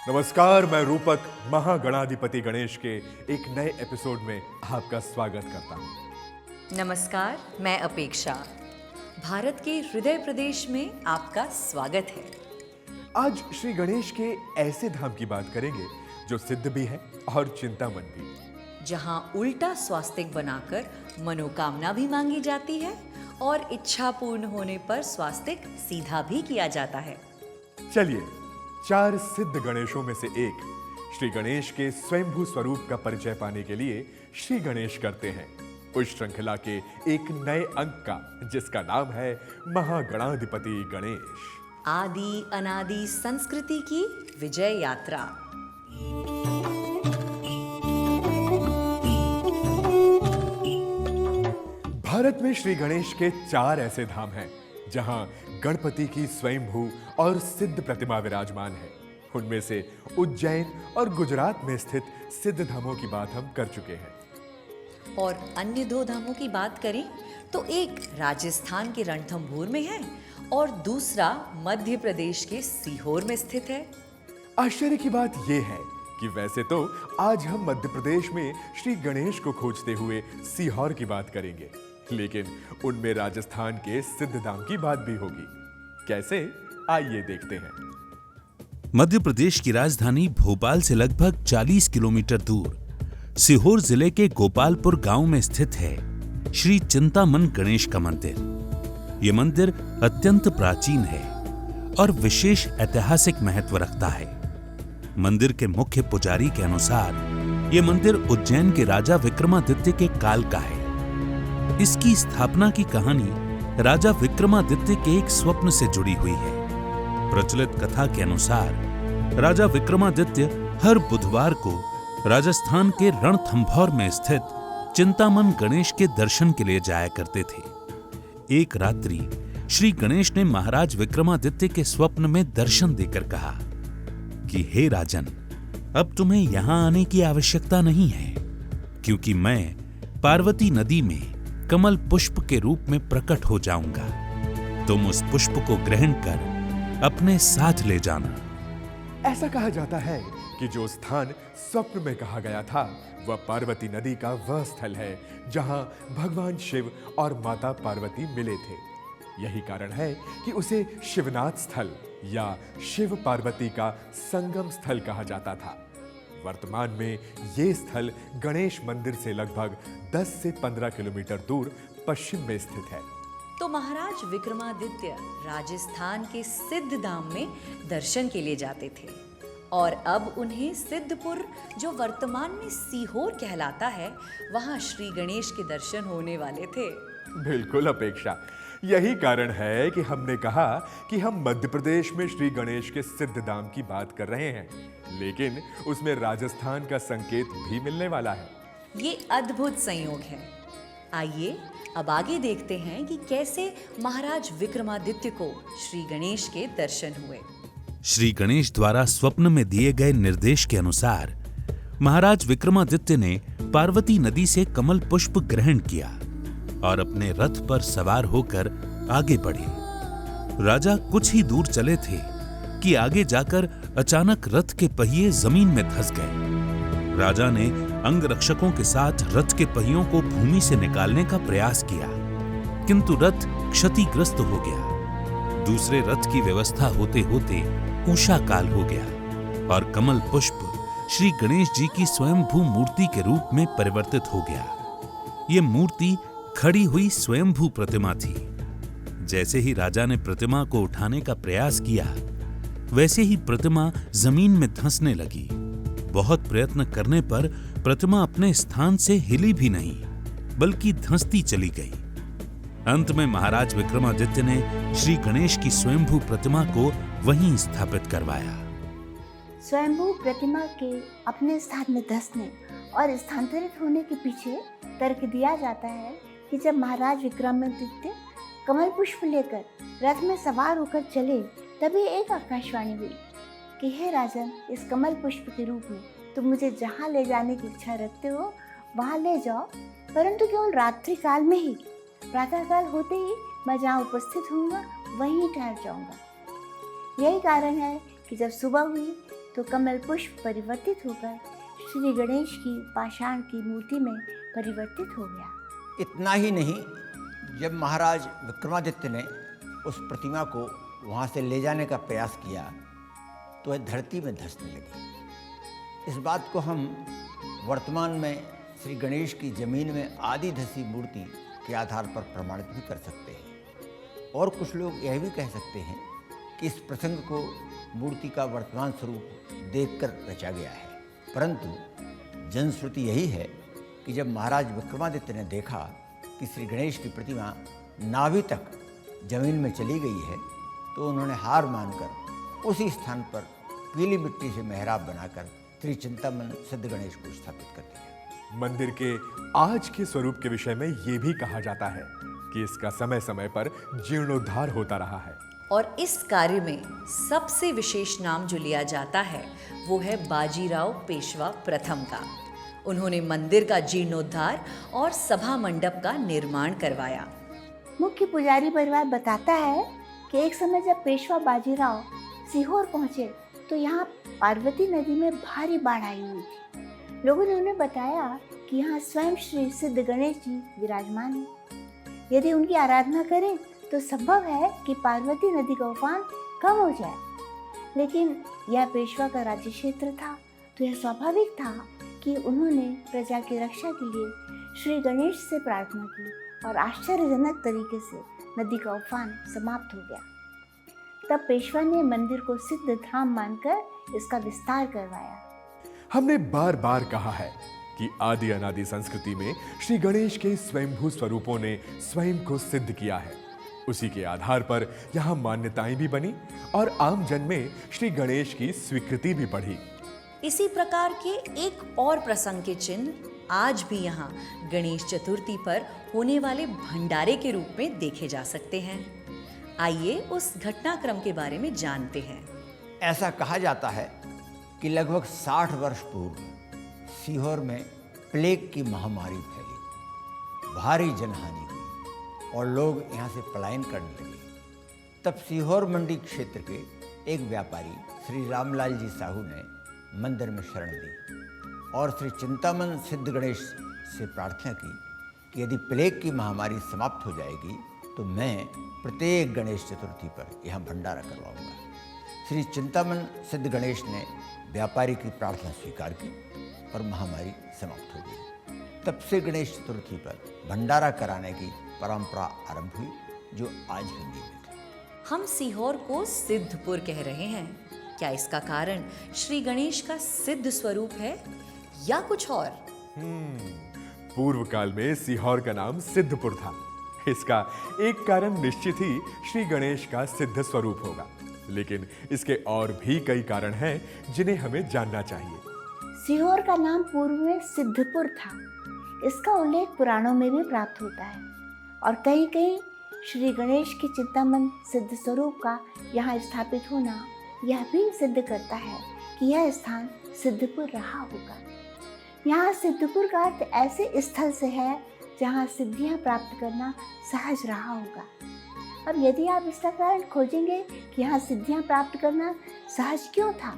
नमस्कार, मैं रूपक महागणाधिपति गणेश के एक नए एपिसोड में आपका स्वागत करता हूँ। नमस्कार, मैं अपेक्षा। भारत के हृदय प्रदेश में आपका स्वागत है। आज श्री गणेश के ऐसे धाम की बात करेंगे जो सिद्ध भी है और चिंतामन भी। जहाँ उल्टा स्वास्तिक बनाकर मनोकामना भी मांगी जाती है और इच्छा पूर्ण होने पर स्वास्तिक सीधा भी किया जाता है। चलिए, 4 सिद्ध गणेशों में से एक श्री गणेश के स्वयंभू स्वरूप का परिचय पाने के लिए श्री गणेश करते हैं उस श्रृंखला के एक नए अंक का, जिसका नाम है महागणाधिपति गणेश। आदि अनादि संस्कृति की विजय यात्रा। भारत में श्री गणेश के 4 ऐसे धाम हैं जहां गणपति की स्वयंभू और सिद्ध प्रतिमा विराजमान है। उनमें से उज्जैन और गुजरात में स्थित सिद्ध धामों की बात हम कर चुके हैं। और अन्य 2 धामों की बात करें तो एक राजस्थान के रणथंभौर में है और दूसरा मध्य प्रदेश के सीहोर में स्थित है। आश्चर्य की बात यह है कि वैसे तो आज हम मध्य प्रदेश में श्री गणेश को खोजते हुए सीहोर की बात करेंगे, लेकिन उनमें राजस्थान के सिद्ध धाम की बात भी होगी। कैसे, आइए देखते हैं। मध्य प्रदेश की राजधानी भोपाल से लगभग 40 किलोमीटर दूर सीहोर जिले के गोपालपुर गांव में स्थित है श्री चिंतामन गणेश का मंदिर। यह मंदिर अत्यंत प्राचीन है और विशेष ऐतिहासिक महत्व रखता है। मंदिर के मुख्य पुजारी के अनुसार यह मंदिर उज्जैन के राजा विक्रमादित्य के काल का है। इसकी स्थापना की कहानी राजा विक्रमादित्य के एक स्वप्न से जुड़ी हुई है। प्रचलित कथा के अनुसार राजा विक्रमादित्य हर बुधवार को राजस्थान के रणथंभौर में स्थित चिंतामन गणेश के दर्शन के लिए जाया करते थे। एक रात्रि श्री गणेश ने महाराज विक्रमादित्य के स्वप्न में दर्शन देकर कहा कि हे राजन, अब तुम्हें यहां आने की आवश्यकता नहीं है, क्योंकि मैं पार्वती नदी में कमल पुष्प के रूप में प्रकट हो जाऊंगा। तुम उस पुष्प को ग्रहण कर अपने साथ ले जाना। ऐसा कहा जाता है कि जो स्थान स्वप्न में कहा गया था वह पार्वती नदी का वह स्थल है जहां भगवान शिव और माता पार्वती मिले थे। यही कारण है कि उसे शिवनाथ स्थल या शिव पार्वती का संगम स्थल कहा जाता था। वर्तमान में ये स्थल गणेश मंदिर से लगभग 10 से 15 किलोमीटर दूर पश्चिम में स्थित है। तो महाराज विक्रमादित्य राजस्थान के सिद्ध धाम में दर्शन के लिए जाते थे और अब उन्हें सिद्धपुर, जो वर्तमान में सीहोर कहलाता है, वहां श्री गणेश के दर्शन होने वाले थे। बिल्कुल अपेक्षा, यही कारण है कि हमने कहा कि हम मध्य प्रदेश में श्री गणेश के सिद्ध धाम की बात कर रहे हैं, लेकिन उसमें राजस्थान का संकेत भी मिलने वाला है। ये अद्भुत संयोग है। आइए अब आगे देखते हैं कि कैसे महाराज विक्रमादित्य को श्री गणेश के दर्शन हुए। श्री गणेश द्वारा स्वप्न में दिए गए निर्देश के अनुसार महाराज विक्रमादित्य ने पार्वती नदी से कमल पुष्प ग्रहण किया और अपने रथ पर सवार होकर आगे बढ़े। राजा कुछ ही दूर चले थे कि आगे जाकर अचानक रथ के पहिए जमीन में धंस गए। राजा ने अंगरक्षकों के साथ रथ के पहियों को भूमि से निकालने का प्रयास किया, किंतु रथ क्षतिग्रस्त हो गया। दूसरे रथ की व्यवस्था होते होते उषा काल हो गया और कमल पुष्प श्री गणेश जी की स्वयंभू मूर्ति के रूप में परिवर्तित हो गया। ये मूर्ति खड़ी हुई स्वयंभू प्रतिमा थी। जैसे ही राजा ने प्रतिमा को उठाने का प्रयास किया, वैसे ही प्रतिमा जमीन में धंसने लगी। बहुत प्रयत्न करने पर प्रतिमा अपने स्थान से हिली भी नहीं, बल्कि धंसती चली गई। अंत में महाराज विक्रमादित्य ने श्री गणेश की स्वयंभू प्रतिमा को वहीं स्थापित करवाया। स्वयंभू प्रतिमा के अपने स्थान में धंसने और स्थानांतरित होने के पीछे तर्क दिया जाता है कि जब महाराज विक्रमादित्य कमल पुष्प लेकर रथ में सवार होकर चले, तभी एक आकाशवाणी हुई कि हे राजन, इस कमल पुष्प के रूप में तुम मुझे जहाँ ले जाने की इच्छा रखते हो वहाँ ले जाओ, परंतु केवल रात्रि काल में ही। प्रातःकाल होते ही मैं जहाँ उपस्थित होऊंगा वहीं ठहर जाऊंगा। यही कारण है कि जब सुबह हुई तो कमल पुष्प परिवर्तित होकर श्री गणेश की पाषाण की मूर्ति में परिवर्तित हो गया। इतना ही नहीं, जब महाराज विक्रमादित्य ने उस प्रतिमा को वहाँ से ले जाने का प्रयास किया तो वह धरती में धंसने लगी। इस बात को हम वर्तमान में श्री गणेश की जमीन में आधी धसी मूर्ति के आधार पर प्रमाणित भी कर सकते हैं। और कुछ लोग यह भी कह सकते हैं कि इस प्रसंग को मूर्ति का वर्तमान स्वरूप देखकर रचा गया है। परंतु जनश्रुति यही है कि जब महाराज विक्रमादित्य ने देखा कि श्री गणेश की प्रतिमा नाभि तक जमीन में चली गई है तो उन्होंने हार मानकर उसी स्थान पर पीली मिट्टी से मेहराब बनाकर श्री चिंतामन सिद्ध गणेश को स्थापित कर दिया। मंदिर के आज के स्वरूप के विषय में ये भी कहा जाता है कि इसका समय समय पर जीर्णोद्धार होता रहा है। और इस कार्य में सबसे विशेष नाम जो लिया जाता है वो है बाजीराव पेशवा प्रथम का। उन्होंने मंदिर का जीर्णोद्धार और सभा मंडप का निर्माण करवाया। मुख्य पुजारी परिवार बताता है कि एक समय जब पेशवा बाजीराव सीहोर पहुंचे तो यहाँ पार्वती नदी में भारी बाढ़ आई हुई थी। लोगों ने उन्हें बताया कि यहाँ स्वयं श्री सिद्ध गणेश जी विराजमान हैं। यदि उनकी आराधना करें तो संभव है कि पार्वती नदी का उफान कम हो जाए। लेकिन यह पेशवा का राज्य क्षेत्र था तो यह स्वाभाविक था कि उन्होंने प्रजा की रक्षा के लिए श्री गणेश से प्रार्थना की और आश्चर्यजनक तरीके से नदी का उफान समाप्त हो गया। तब पेशवा ने मंदिर को सिद्ध धाम मानकर इसका विस्तार करवाया। हमने बार बार कहा है कि आदि अनादि संस्कृति में श्री गणेश के स्वयंभू स्वरूपों ने स्वयं को सिद्ध किया है। उसी के आधार पर यहाँ मान्यताएं भी बनी और आम जन में श्री गणेश की स्वीकृति भी बढ़ी। इसी प्रकार के एक और प्रसंग के चिन्ह आज भी यहाँ गणेश चतुर्थी पर होने वाले भंडारे के रूप में देखे जा सकते हैं। आइए उस घटनाक्रम के बारे में जानते हैं। ऐसा कहा जाता है कि लगभग 60 वर्ष पूर्व सीहोर में प्लेग की महामारी फैली, भारी जनहानि हुई और लोग यहाँ से पलायन करने लगे। तब सीहोर मंडी क्षेत्र के एक व्यापारी श्री रामलाल जी साहू ने मंदिर में शरण दी और श्री चिंतामन सिद्ध गणेश से प्रार्थना की कि यदि प्लेग की महामारी समाप्त हो जाएगी तो मैं प्रत्येक गणेश चतुर्थी पर यहाँ भंडारा करवाऊंगा। श्री चिंतामन सिद्ध गणेश ने व्यापारी की प्रार्थना स्वीकार की और महामारी समाप्त हो गई। तब से गणेश चतुर्थी पर भंडारा कराने की परंपरा आरंभ हुई, जो आज भी नियमित है। हम सीहोर को सिद्धपुर कह रहे हैं। क्या इसका कारण श्री गणेश का सिद्ध स्वरूप है या कुछ और? पूर्व काल में सीहोर का नाम सिद्धपुर था। इसका एक कारण निश्चित ही श्री गणेश का सिद्ध स्वरूप होगा, लेकिन इसके और भी कई कारण हैं जिन्हें हमें जानना चाहिए। सीहोर का नाम पूर्व में सिद्धपुर था। इसका उल्लेख पुराणों में भी प्राप्त होता है और कहीं कहीं श्री गणेश के चिंतामन सिद्ध स्वरूप का यहाँ स्थापित होना यह भी सिद्ध करता है कि यह स्थान सिद्धपुर रहा होगा। यहाँ सिद्धपुर का अर्थ ऐसे स्थल से है जहाँ सिद्धियाँ प्राप्त करना सहज रहा होगा। अब यदि आप इसका कारण खोजेंगे कि यहाँ सिद्धियाँ प्राप्त करना सहज क्यों था,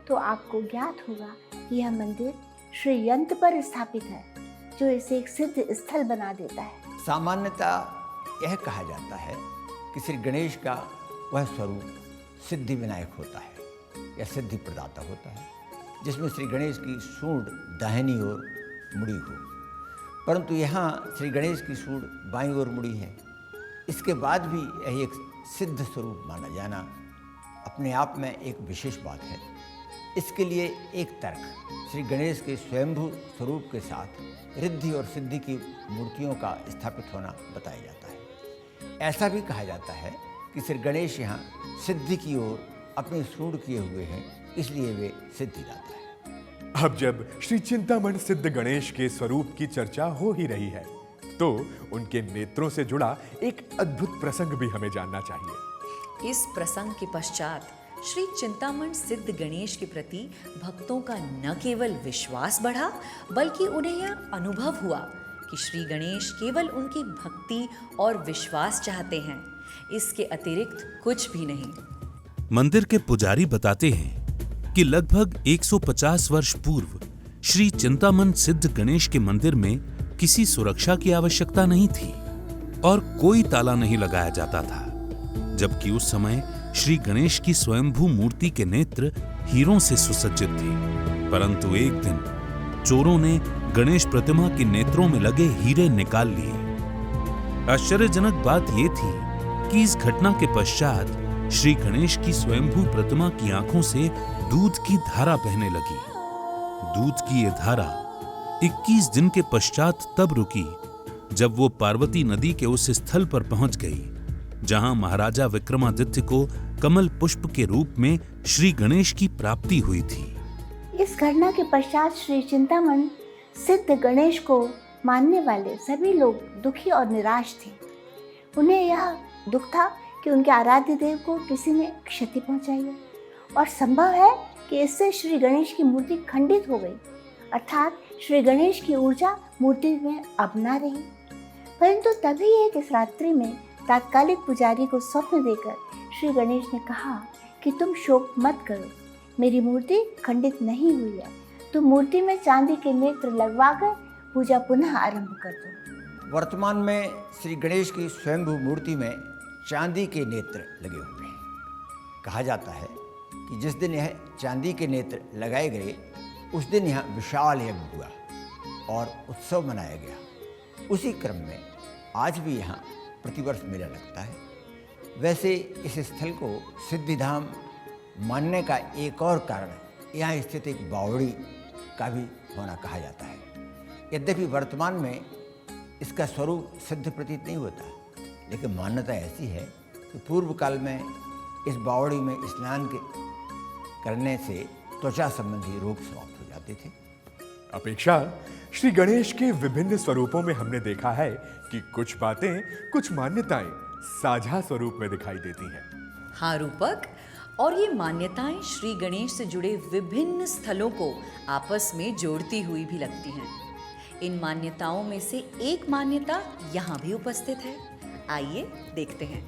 तो आपको ज्ञात होगा कि यह मंदिर श्री यंत्र पर स्थापित है, जो इसे एक सिद्ध स्थल बना देता है। सामान्यतः यह कहा जाता है कि श्री गणेश का वह स्वरूप सिद्धि विनायक होता है या सिद्धि प्रदाता होता है, जिसमें श्री गणेश की सूंड दाहिनी ओर मुड़ी हो। परंतु यहाँ श्री गणेश की सूंड बाईं ओर मुड़ी है। इसके बाद भी यह एक सिद्ध स्वरूप माना जाना अपने आप में एक विशेष बात है। इसके लिए एक तर्क श्री गणेश के स्वयंभू स्वरूप के साथ रिद्धि और सिद्धि की मूर्तियों का स्थापित होना बताया जाता है। ऐसा भी कहा जाता है कि श्री गणेश यहाँ सिद्धि की ओर अपनी सूंड किए हुए हैं, इसलिए वे सिद्धिदाता है। अब जब श्री चिंतामण सिद्ध गणेश के स्वरूप की चर्चा हो ही रही है, तो उनके नेत्रों से जुड़ा एक अद्भुत प्रसंग भी हमें जानना चाहिए। इस प्रसंग के पश्चात श्री चिंतामण सिद्ध गणेश के प्रति भक्तों का न केवल विश्वास बढ़ा, बल्कि उन्हें यह अनुभव हुआ कि श्री गणेश केवल उनकी भक्ति और विश्वास चाहते हैं, इसके अतिरिक्त कुछ भी नहीं। मंदिर के पुजारी बताते हैं कि लगभग 150 वर्ष पूर्व श्री चिंतामन सिद्ध गणेश के मंदिर में किसी सुरक्षा की आवश्यकता नहीं थी और कोई ताला नहीं लगाया जाता था, जबकि उस समय श्री गणेश की स्वयंभू मूर्ति के नेत्र हीरों से सुसज्जित थे। परंतु एक दिन चोरों ने गणेश प्रतिमा के नेत्रों में लगे हीरे निकाल लिए। आश्चर्यजनक बात यह थी कि इस घटना के पश्चात श्री गणेश की स्वयंभू प्रतिमा की आंखों से दूध की धारा बहने लगी। दूध की यह धारा 21 दिन के पश्चात तब रुकी जब वो पार्वती नदी के उस स्थल पर पहुंच गई जहां महाराजा विक्रमादित्य को कमल पुष्प के रूप में श्री गणेश की प्राप्ति हुई थी। इस घटना के पश्चात श्री चिंतामन सिद्ध गणेश को मानने वाले सभी लोग दुखी और निराश थे। उन्हें यह दुख था कि उनके आराध्य देव को किसी ने क्षति पहुंचाई है और संभव है कि इससे श्री गणेश की मूर्ति खंडित हो गई, अर्थात श्री गणेश की ऊर्जा मूर्ति में अब ना रही। परंतु तभी एक इस रात्रि में तात्कालिक पुजारी को स्वप्न देकर श्री गणेश ने कहा कि तुम शोक मत करो, मेरी मूर्ति खंडित नहीं हुई है, तुम मूर्ति में चांदी के नेत्र लगवाकर पूजा पुनः आरंभ कर दो। वर्तमान में श्री गणेश की स्वयंभू मूर्ति में चांदी के नेत्र लगे हुए हैं। कहा जाता है कि जिस दिन यह चांदी के नेत्र लगाए गए उस दिन यहाँ विशाल यज्ञ हुआ और उत्सव मनाया गया। उसी क्रम में आज भी यहाँ प्रतिवर्ष मेला लगता है। वैसे इस स्थल को सिद्धिधाम मानने का एक और कारण यहाँ स्थित एक बावड़ी का भी होना कहा जाता है। यद्यपि वर्तमान में इसका स्वरूप सिद्ध प्रतीत नहीं होता, लेकिन मान्यता ऐसी है कि पूर्व काल में इस बावड़ी में स्नान करने से त्वचा संबंधी रोग समाप्त हो जाते थे। अपेक्षा श्री गणेश के विभिन्न स्वरूपों में हमने देखा है कि कुछ बातें, कुछ मान्यताएं साझा स्वरूप में दिखाई देती हैं। हाँ रूपक, और ये मान्यताएं श्री गणेश से जुड़े विभिन्न स्थलों को आपस में जोड़ती हुई भी लगती हैं। इन मान्यताओं में से एक मान्यता यहाँ भी उपस्थित है। आइए देखते हैं।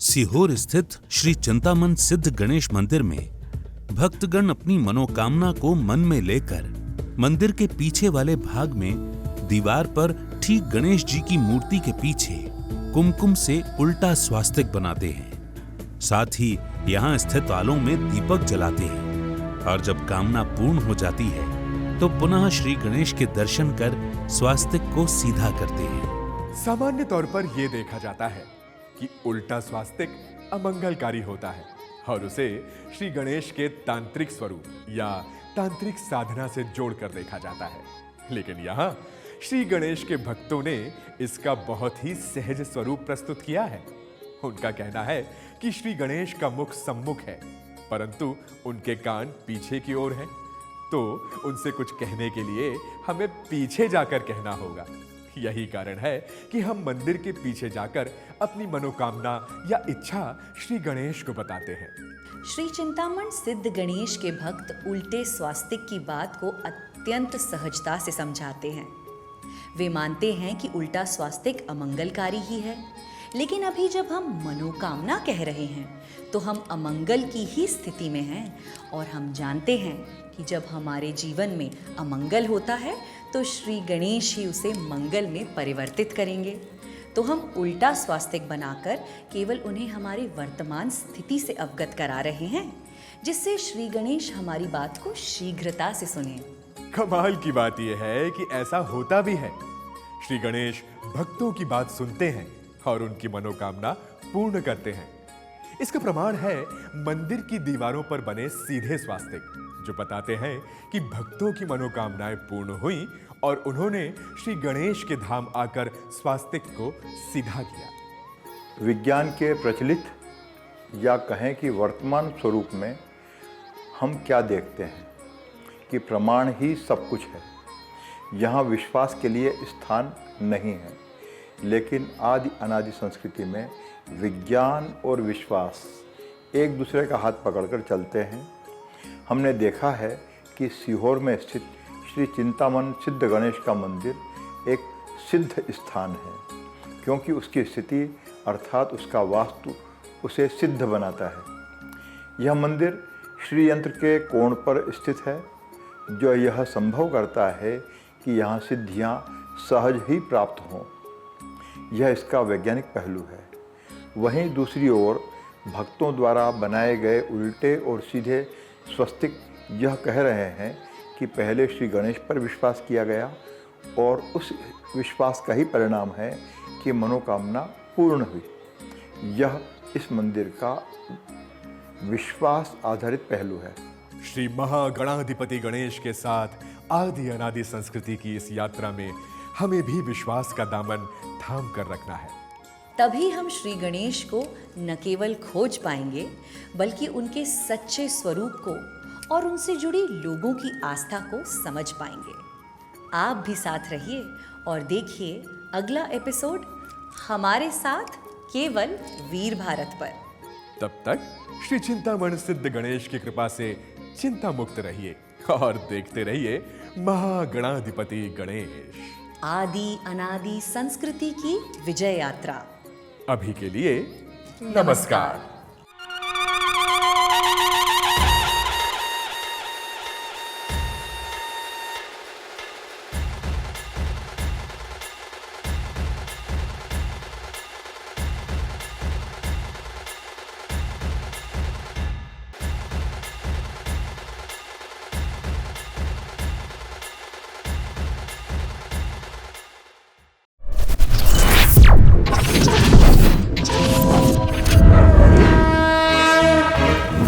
सीहोर स्थित श्री चिंतामन सिद्ध गणेश मंदिर में भक्तगण अपनी मनोकामना को मन में लेकर मंदिर के पीछे वाले भाग में दीवार पर ठीक गणेश जी की मूर्ति के पीछे कुमकुम से उल्टा स्वास्तिक बनाते हैं। साथ ही यहाँ स्थित आलों में दीपक जलाते हैं और जब कामना पूर्ण हो जाती है तो पुनः श्री गणेश के दर्शन कर स्वास्तिक को सीधा करते हैं। सामान्य तौर पर यह देखा जाता है कि उल्टा स्वास्तिक अमंगलकारी होता है और उसे श्री गणेश के तांत्रिक स्वरूप या तांत्रिक साधना से जोड़कर देखा जाता है। लेकिन यहाँ श्री गणेश के भक्तों ने इसका बहुत ही सहज स्वरूप प्रस्तुत किया है। उनका कहना है कि श्री गणेश का मुख सम्मुख है, परंतु उनके कान पीछे की ओर हैं, तो उनसे कुछ कहने के लिए हमें पीछे जाकर कहना होगा। यही कारण है कि हम मंदिर के पीछे जाकर अपनी मनोकामना या इच्छा श्री गणेश को बताते हैं। श्री चिंतामण सिद्ध गणेश के भक्त उल्टे स्वास्तिक की बात को अत्यंत सहजता से समझाते हैं। वे मानते हैं कि उल्टा स्वास्तिक अमंगलकारी ही है, लेकिन अभी जब हम मनोकामना कह रहे हैं तो हम अमंगल की ही स्थिति में हैं और हम जानते हैं कि जब हमारे जीवन में अमंगल होता है तो श्री गणेश ही उसे मंगल में परिवर्तित करेंगे। तो हम उल्टा स्वास्तिक बनाकर केवल उन्हें हमारी वर्तमान स्थिति से अवगत करा रहे हैं, जिससे श्री गणेश हमारी बात को शीघ्रता से सुने। कमाल की बात यह है कि ऐसा होता भी है। श्री गणेश भक्तों की बात सुनते हैं और उनकी मनोकामना पूर्ण करते हैं। इसका प्रमाण है मंदिर की दीवारों पर बने सीधे स्वास्तिक, जो बताते हैं कि भक्तों की मनोकामनाएं पूर्ण हुई और उन्होंने श्री गणेश के धाम आकर स्वास्तिक को सीधा किया। विज्ञान के प्रचलित या कहें कि वर्तमान स्वरूप में हम क्या देखते हैं कि प्रमाण ही सब कुछ है। यहाँ विश्वास के लिए स्थान नहीं है, लेकिन आदि अनादि संस्कृति में विज्ञान और विश्वास एक दूसरे का हाथ पकड़कर चलते हैं। हमने देखा है कि सीहोर में स्थित श्री चिंतामन सिद्ध गणेश का मंदिर एक सिद्ध स्थान है, क्योंकि उसकी स्थिति अर्थात उसका वास्तु उसे सिद्ध बनाता है। यह मंदिर श्री यंत्र के कोण पर स्थित है, जो यह संभव करता है कि यहाँ सिद्धियाँ सहज ही प्राप्त हों। यह इसका वैज्ञानिक पहलू है। वहीं दूसरी ओर भक्तों द्वारा बनाए गए उल्टे और सीधे स्वस्तिक यह कह रहे हैं कि पहले श्री गणेश पर विश्वास किया गया और उस विश्वास का ही परिणाम है कि मनोकामना पूर्ण हुई। यह इस मंदिर का विश्वास आधारित पहलू है। श्री महागणाधिपति गणेश के साथ आदि अनादि संस्कृति की इस यात्रा में हमें भी विश्वास का दामन थाम कर रखना है। तभी हम श्री गणेश को न केवल खोज पाएंगे, बल्कि उनके सच्चे स्वरूप को और उनसे जुड़ी लोगों की आस्था को समझ पाएंगे। आप भी साथ रहिए और देखिए अगला एपिसोड हमारे साथ केवल वीर भारत पर। तब तक श्री चिंतामण सिद्ध गणेश की कृपा से चिंता मुक्त रहिए और देखते रहिए महागणाधिपति गणेश। आदि अनादि संस्कृति की विजय यात्रा। अभी के लिए नमस्कार।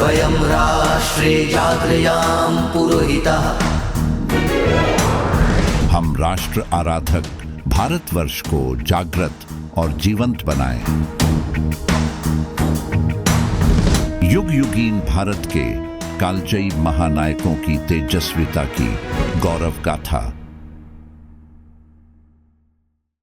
वयं राष्ट्रे जागृयाम पुरोहितः। हम राष्ट्र आराधक भारतवर्ष को जागृत और जीवंत बनाएं। युग युगीन भारत के कालजयी महानायकों की तेजस्विता की गौरव गाथा